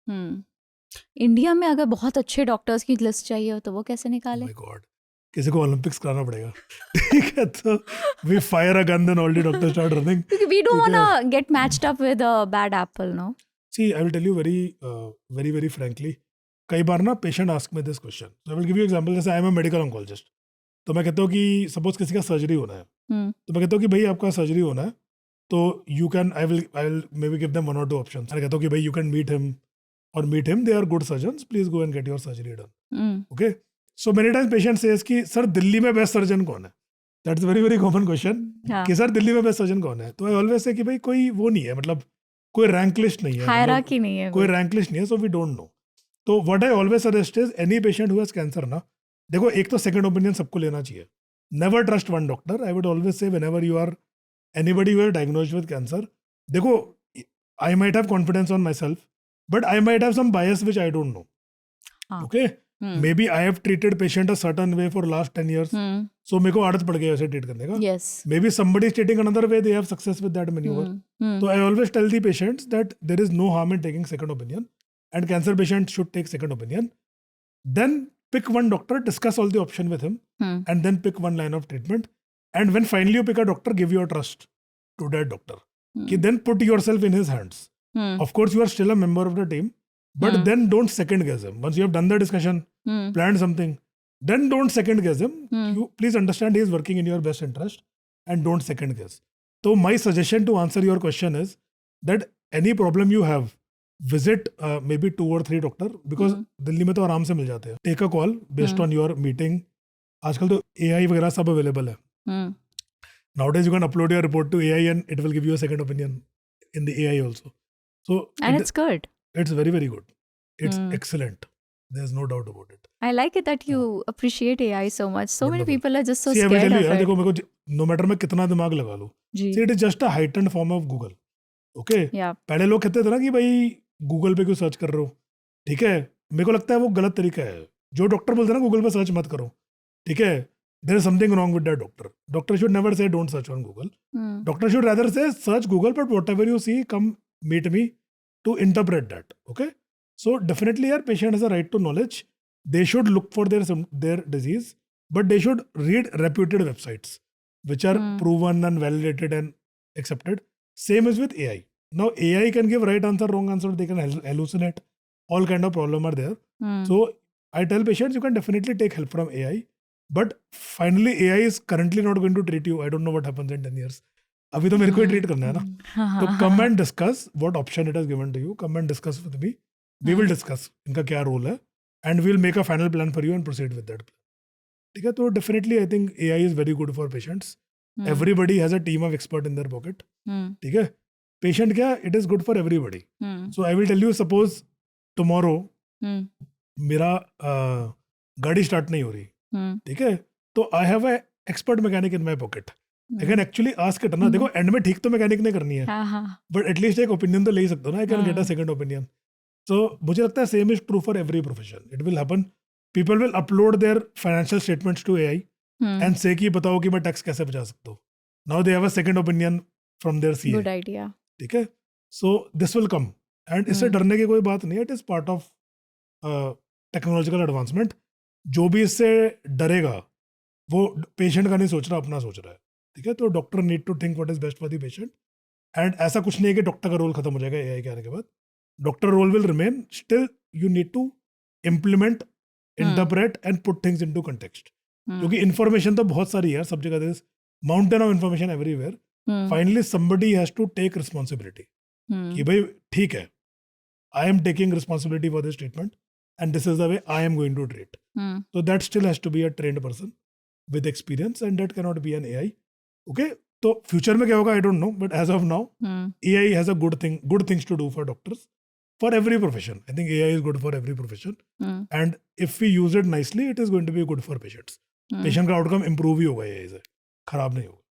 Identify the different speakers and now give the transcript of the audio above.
Speaker 1: India में अगर बहुत अच्छे डॉक्टर्स की लिस्ट चाहिए हो तो वो कैसे निकाले?
Speaker 2: माय गॉड, किसी को ओलंपिक्स कराना पड़ेगा। ठीक है, तो we fire a gun then all the doctors start running.
Speaker 1: क्योंकि we don't wanna get matched up with a bad apple, no?
Speaker 2: See, I will tell you very frankly, कई बार ना patient ask me this question, so I will give you example. जैसे I am a medical oncologist, तो मैं कहता हूँ कि suppose किसी का सर्जरी होना है, तो मैं कहता हूँ कि भाई आपका सर्जरी होना है, तो you can I will maybe give them 1 or 2 options. मैं कहता हूँ कि भाई you can meet him, they are good surgeons, please go and get your surgery done. Okay, so many times patient says कि sir Delhi में best surgeon कौन है? That's very common question कि सर दिल्ली में बेस्ट सर्जन कौन है? तो I always say कि भाई कोई वो नहीं है, मतलब कोई रैंक लिस्ट नहीं है,
Speaker 1: हायरार्की नहीं है,
Speaker 2: कोई रैंक लिस्ट नहीं है, सो वी डोंट नो। तो what I always suggest is any patient who has cancer ना, देखो एक तो सेकंड ओपिनियन सबको लेना चाहिए। Never trust one doctor. I would always say whenever you are anybody who is diagnosed with cancer, देखो I might have confidence on my self, but I might have some bias which I don't know. Okay, maybe I have treated patient a certain way for last 10 years, so मेरे को आदत पड़ गई ऐसे treat करने का।
Speaker 1: Yes.
Speaker 2: Maybe somebody is treating another way, they have success with that maneuver. So I always tell the patients that there is no harm in taking second opinion, and cancer patients should take second opinion. Then pick one doctor, discuss all the option with him, and then pick one line of treatment. And when finally you pick a doctor, give your trust to that doctor. Then put yourself in his hands. Of course, you are still a member of the team. But then don't second guess him. Once you have done the discussion, planned something, then don't second guess him. You please understand he is working in your best interest, and don't second guess. So my suggestion to answer your question is that any problem you have, visit maybe 2 or 3 doctor, because Delhi में तो आराम से मिल जाते हैं। Take a call based on your meeting. आजकल तो AI वगैरह सब अवेलेबल है। Nowadays you can upload your report to AI and it will give you a second opinion in the AI also. So
Speaker 1: and it's good.
Speaker 2: It's very good. It's excellent. There's no doubt about it.
Speaker 1: I like it that you appreciate AI so much. So many people are just so
Speaker 2: See,
Speaker 1: scared of it.
Speaker 2: देखो मेरे को no matter मैं कितना दिमाग लगा लूँ, see, it is just a heightened form of Google. Okay?
Speaker 1: Yeah.
Speaker 2: पहले लोग कहते थे ना कि भाई Google पे क्यों सर्च कर रहे हो? ठीक है, मेरे को लगता है वो गलत तरीका है। जो डॉक्टर बोलते हैं ना Google पे सर्च मत करो, ठीक है, there is something wrong with that doctor. Doctor should never say don't search on Google. Doctor should rather say search Google, but whatever you see, come meet me to interpret that. Okay, so definitely your patient has a right to knowledge. They should look for their disease, but they should read reputed websites which are proven and validated and accepted. Same is with AI. Now AI can give right answer, wrong answer, they can hallucinate, all kind of problem are there. So I tell patients you can definitely take help from AI, but finally AI is currently not going to treat you. I don't know what happens in 10 years. अभी तो मेरे को ही treat करना है ना, तो come and discuss what option it has given to you, come and discuss with me, we will discuss इनका क्या रोल है, and we will make a final plan for you and proceed with that plan. ठीक है, तो definitely I think AI is very good for patients. Everybody has a team of expert in their pocket. ठीक है, patient क्या, it is good for everybody. So I will tell you, suppose tomorrow मेरा गाड़ी start नहीं हो रही, ठीक है, तो I have a expert mechanic in my pocket. I can actually ask it ना, देखो एंड में ठीक तो मैकेनिक ने करनी है, बट एटलीस्ट एक ओपिनियन तो ले ही सकते हो ना, I can get a second opinion. तो मुझे लगता है same is true for every profession. It will happen, people will upload their financial statements to AI and say कि बताओ कि मैं टैक्स कैसे बचा सकता हूँ। Now they have a second opinion from their CA.
Speaker 1: Good idea.
Speaker 2: ठीक है, so this will come, and इससे डरने की कोई बात नहीं है। It is part of technological advancement. जो भी इससे डरेगा वो पेशेंट का नहीं सोच रहा, अपना सोच रहा है। ठीक है, तो doctor need to think what is best for the patient, and ऐसा कुछ नहीं है कि डॉक्टर का रोल खत्म हो जाएगा एआई के आने के बाद। Doctor role will remain, still you need to implement, interpret and put things into context, क्योंकि इन्फॉर्मेशन तो बहुत सारी है सब जगह, mountain of information everywhere. Finally somebody has to take responsibility कि भाई ठीक है, I am taking responsibility for this treatment and this is the way I am going to treat. So that still has to be a trained person with experience, and that cannot be an AI. Okay, तो future में क्या होगा I don't know, but as of now AI has a good things to do for doctors, for every profession. I think AI is good for every profession, and if we use it nicely, it is going to be good for patients. Patient का outcome improve ही होगा AI से, खराब नहीं होगा।